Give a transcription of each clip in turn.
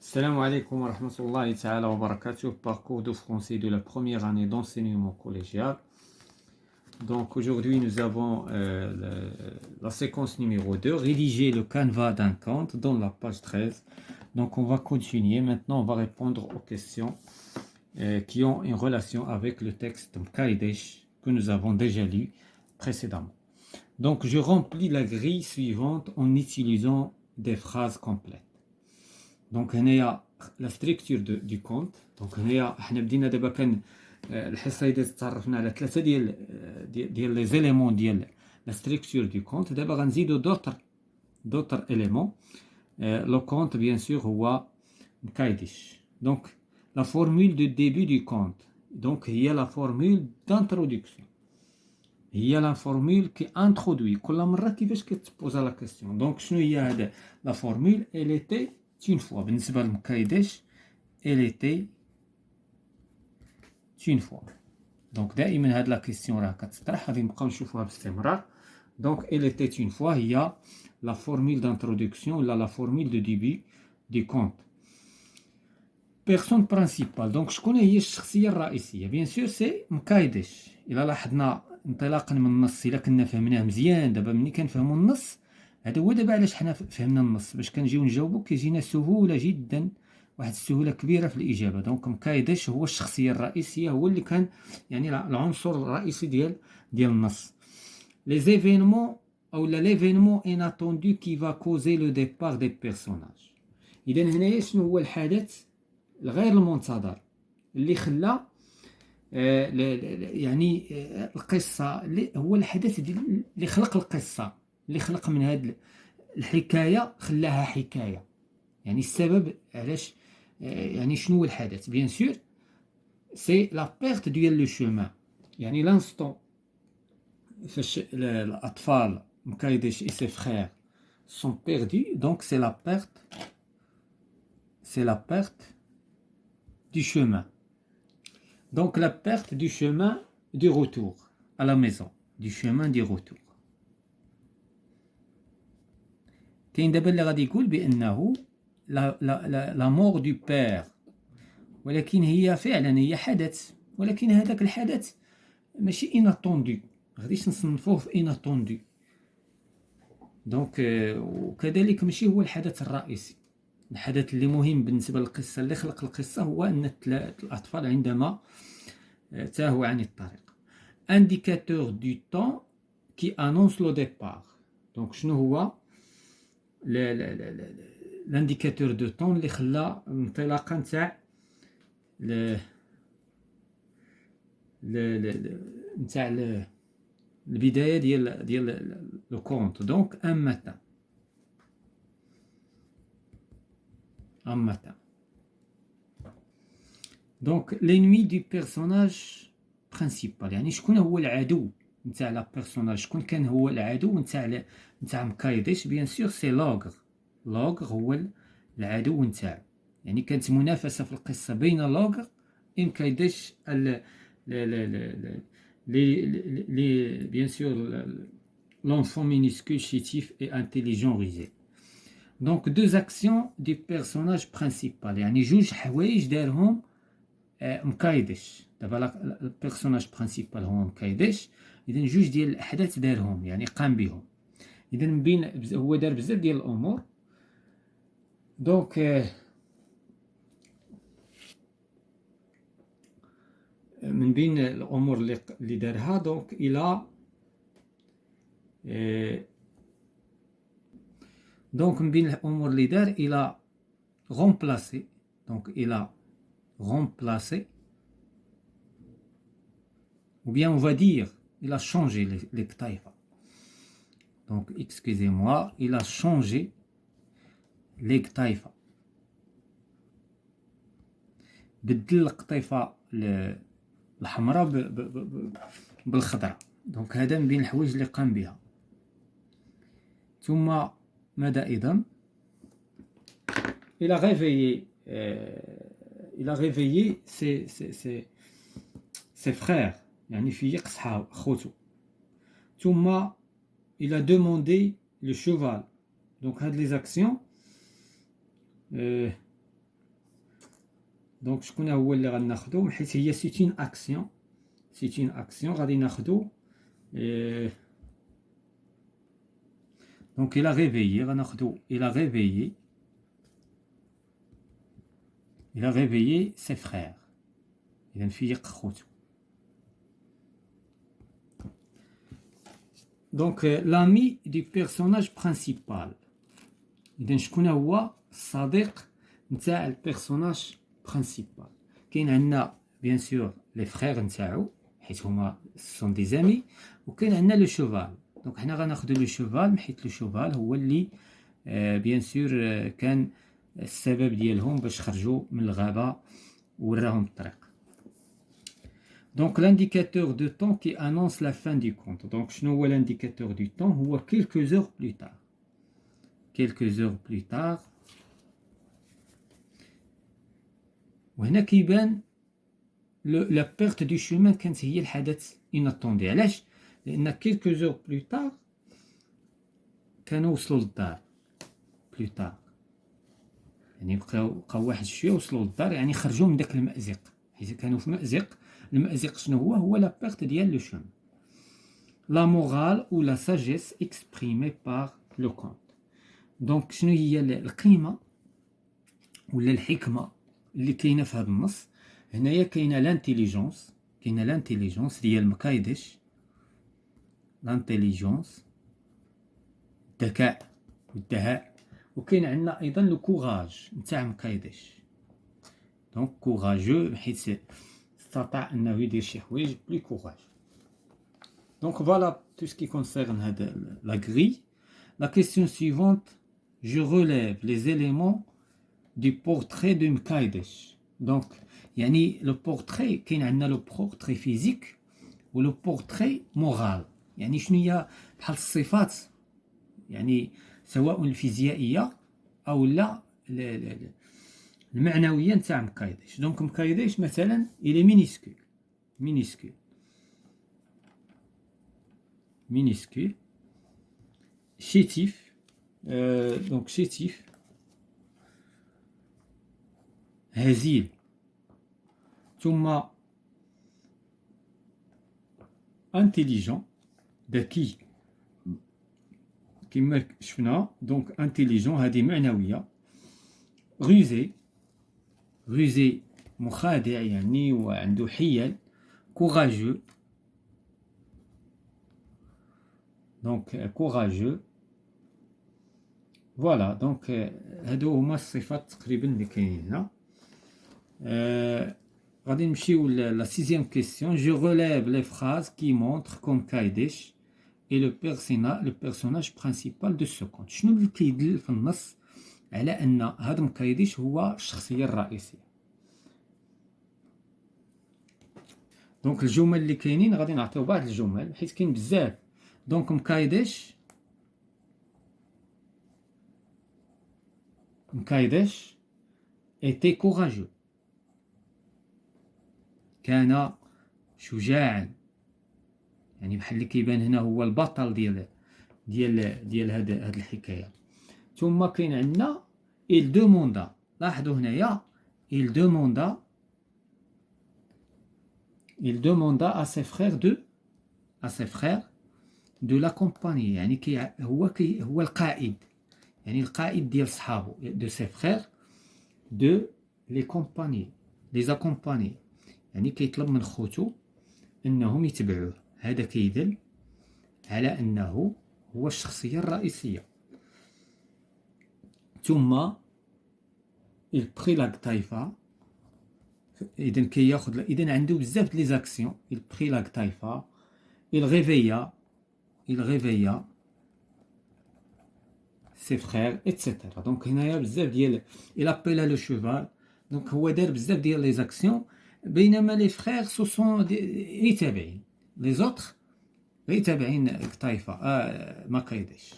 Salam alaikum wa rahmatullahi ta'ala wa barakatuh, parcours de français de la première année d'enseignement collégial. Donc aujourd'hui nous avons la séquence numéro 2, rédiger le canevas d'un compte dans la page 13. Donc on va continuer, maintenant on va répondre aux questions qui ont une relation avec le texte Mkaidesh que nous avons déjà lu précédemment. Donc je remplis la grille suivante en utilisant des phrases complètes. Donc هنايا la structure du compte. Donc هنايا حنا بدينا دابا كان الحصه اللي تعرفنا على ثلاثه ديال لي زيليمون ديال la structure du compte. دابا غنزيدو d'autres éléments. Le compte bien sûr هو مكايدش. Donc la formule de début du compte. Donc هي la formule d'introduction. هي la formule qui introduit كل مرة كيفاش كتبوزا la question. Donc شنو هي هذا la formule elle était une fois بالنسبة لمكايدش elle était une fois. Donc دائما هاد لا كيسيون راه كتطرح غادي نبقاو نشوفوها باستمرار. Donc elle était une fois هي la formule d'introduction ولا la formule de début du compte. Personne principale. Donc شكون هي الشخصية الرئيسية؟ bien sûr c'est مكايدش. إلا لاحظنا انطلاقا من النص إلا كنا فهمناه مزيان دابا ملي كنفهمو النص هذا هو دابا علاش حنا فهمنا النص باش كنجيو نجاوبو كيجينا سهولة جدا واحد السهولة كبيرة في الإجابة. دونك مكايدش هو الشخصية الرئيسية هو اللي كان يعني العنصر الرئيسي ديال النص. Les événements أو l'événement inattendu qui va causer le départ des personnages. إذا هنايا شنو هو الحدث الغير المنتظر اللي خلى يعني القصة اللي هو الحدث اللي خلق القصة اللي خلق من هذه الحكاية خلاها حكاية. يعني السبب علاش يعني شنو هو الحدث bien sûr c'est la perte ديال لو chemin. يعني لانستون فاش الأطفال مكايدش et ses frères sont perdus donc c'est la perte du chemin. Donc la perte du chemin du retour à la maison, du chemin du retour. كاين دابا اللي غادي يقول بأنه la mort du père ولكن هي فعلا هي حدث ولكن هذاك الحدث ماشي inattendu غاديش نصنفوه في inattendu. دونك وكذلك ماشي هو الحدث الرئيسي. الحدث اللي مهم بالنسبة للقصة اللي خلق القصة هو أن الأطفال عندما تاهوا عن الطريق. indicateur du temps qui annonce le départ. donc شنو هو l'indicateur de temps اللي خلى انطلاقا نتاع نتاع البداية ديال لو كونت. donc un matin. donc l'ennemi du personnage principal. يعني شكون هو العدو نتاع لا بيرسوناج شكون كان هو العدو نتاع مكايدش؟ bien sûr c'est l'ogre. l'ogre هو العدو نتاعو. يعني كانت منافسة في القصة بين l'ogre et مكايدش bien sûr l'enfant minuscule chétif et intelligent rusé. donc deux actions du personnage principal. يعني جوج حوايج دارهم مكايدش. دابا البيرسوناج برينسيبال هو مكايدش اذا جوج ديال الاحداث دارهم يعني قام بهم. اذا من بين هو دار بزاف ديال الامور. دونك من بين الامور اللي دارها دونك الى دونك من بين الامور اللي دار الى remplacer. donc il a remplacé ou bien on va dire il a changé les Qtaifa. donc excusez-moi, il a changé les Qtaifa. بدل القطيفة الحمراء بالخضراء. donc هذا من بين الحوايج اللي قام بها. ثم ماذا ايضا؟ il a réveillé ses frères يعني في يقظ خوتو. ثم il a demandé le cheval. donc هاد les actions دونك شكون هو اللي غناخدو حيت هي سيتين اكسيون غادي ناخدو دونك الى ريفيي غناخدو الى ريفيي سي فخير اذا فيق خوتو دونك لامي دو بيرسوناج برينسيبال اذا شكون هو الصديق نتاع البيرسوناج برينسيبال كاين عندنا بيان سور لي فخير نتاعو حيت هما سون دي زامي وكاين عندنا لو شوفال دونك حنا غناخدو لو شوفال حيت لو شوفال هو اللي بيان سور كان السبب ديالهم باش خرجوا من الغابه وراهم الطريق Donc l'indicateur de temps qui annonce la fin du compte. Donc شنو هو l'indicateur du temps هو quelques heures plus tard. Quelques heures plus tard. وهنا كيبان la perte du chemin كانت هي الحدث inattendu. علاش؟ لأن quelques heures plus tard كانوا وصلوا للدار. Plus tard. يعني بقاو واحد شويه وصلوا للدار يعني خرجوا من داك المأزق. حيت كانوا في مأزق المأزق شنو هو لا بيرت ديال لو شوم لا مورال ou la sagesse exprimée par le conte دونك شنو هي القيمه ولا الحكمه اللي كاينه في هذا النص هنايا كاينه لانتيليجونس ديال مكايدش لانتيليجونس الذكاء والدهاء وكاين عندنا ايضا لو كوراج نتاع مكايدش دونك كوراجو حيت استطاع انه يدير شي حوايج بلي كوراج دونك فوالا tout ce qui concerne هذا la grille la question suivante je relève les éléments du portrait de Mkaidesh donc يعني لو بورتري كاين عندنا لو بورتري فيزيك ولو بورتري مورال يعني شنو هي بحال الصفات يعني سواء الفيزيائيه او لا المعنويه نتاع مكايدش دونك مكايدش مثلا الى مينيسكول chétif donc chétif هزيل ثم intelligent ذكي كما شفنا دونك intelligent هذه معنويه rusé مخادع يعني وعنده حيل courageux donc courageux فوالا دونك هادو هما الصفات تقريبا اللي كاينين هنا غادي نمشيو لا سيزيام كيسيون جو relève les phrases qui montrent comme Kaidesh et le personnage principal de ce conte شنو اللي كيدل في النص على ان هذا مكايدش هو الشخصيه الرئيسيه دونك الجمل اللي كاينين غادي نعطيو بعض الجمل حيت كاين بزاف دونك مكايدش était courageux كان شجاعا يعني بحال اللي كيبان هنا هو البطل ديال هذه الحكايه ثم كاين عندنا il demanda لاحظوا هنايا il demanda à ses frères de l'accompagner يعني هو القائد يعني القائد ديال صحابه de ses frères de les accompagner يعني كيطلب من خوتو انهم يتبعوه هذا كيدل على انه هو الشخصيه الرئيسيه ثم il prit la taïfa اذا كياخذ اذا عنده بزاف لي زاكسيون il prit la taïfa il réveilla ses frères etc دونك هنايا بزاف ديال il appela le cheval دونك هو دار بزاف ديال لي زاكسيون بينما لي فخير سو سون غير تابعين لي زوتر غير تابعين الطائفه مكايدش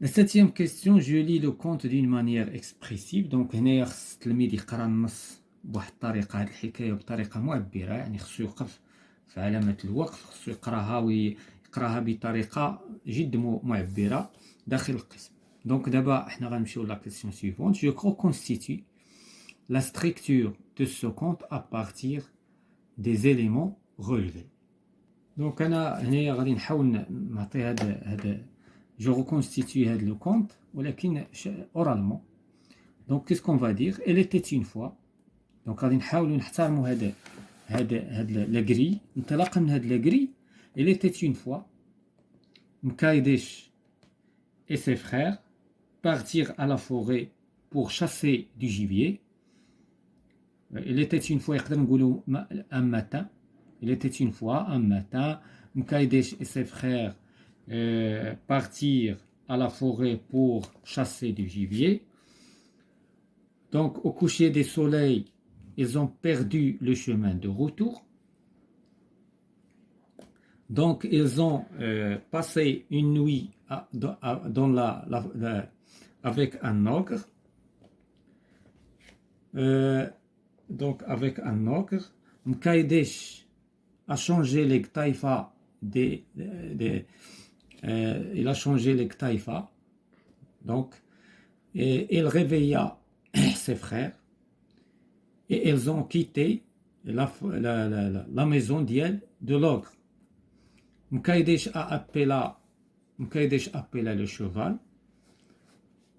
La septième question, je lis le conte d'une manière expressive. Donc هنايا خص التلميذ يقرا النص بواحد الطريقه، هذه الحكايه بطريقه معبره، يعني خصو يوقف في علامه الوقف، خصو يقراها بطريقه جد معبره داخل القسم. دونك دابا حنا غنمشيو لا كيسيون سيفونت. جو كرو كونستيتي la structure de ce compte à partir des éléments relevés. Donc, je reconstitue le compte, mais oralement. Donc, qu'est-ce qu'on va dire? Elle était une fois. Donc, غادي نحاولوا نحترموا هاد la grille. انطلاقا من هاد la grille, elle était une fois. Mkaïdesh et ses frères partirent à la forêt pour chasser du gibier. Il était une fois, un matin. Il était une fois, un matin, Mkaïdesh et ses frères partirent à la forêt pour chasser du gibier. Donc, au coucher du soleil, ils ont perdu le chemin de retour. Donc, ils ont passé une nuit avec un ogre. Donc, avec un ogre, Mkaïdesh a changé les taïfas il a changé les taïfas. Donc, il réveilla ses frères et ils ont quitté la maison de l'ogre. Mkaïdesh appela le cheval.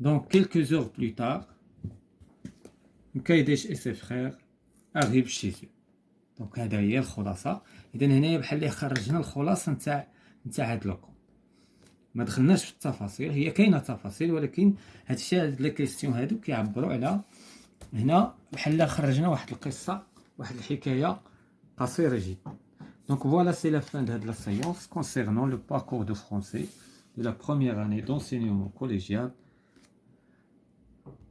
Donc, quelques heures plus tard, Mkaïdesh et ses frères arrivent chez eux. Donc, هذا هي الخلاصة. إذا هنا بحال اللي خرجنا الخلاصة نتاع هاد لوكم. ما دخلناش في التفاصيل، هي كاينة تفاصيل ولكن هاد لي كيستيون هادو كيعبروا على هنا بحال خرجنا واحد القصة، واحد الحكاية قصيرة جدا. Donc voilà, c'est la fin de la séance concernant le parcours de français de la première année d'enseignement collégial.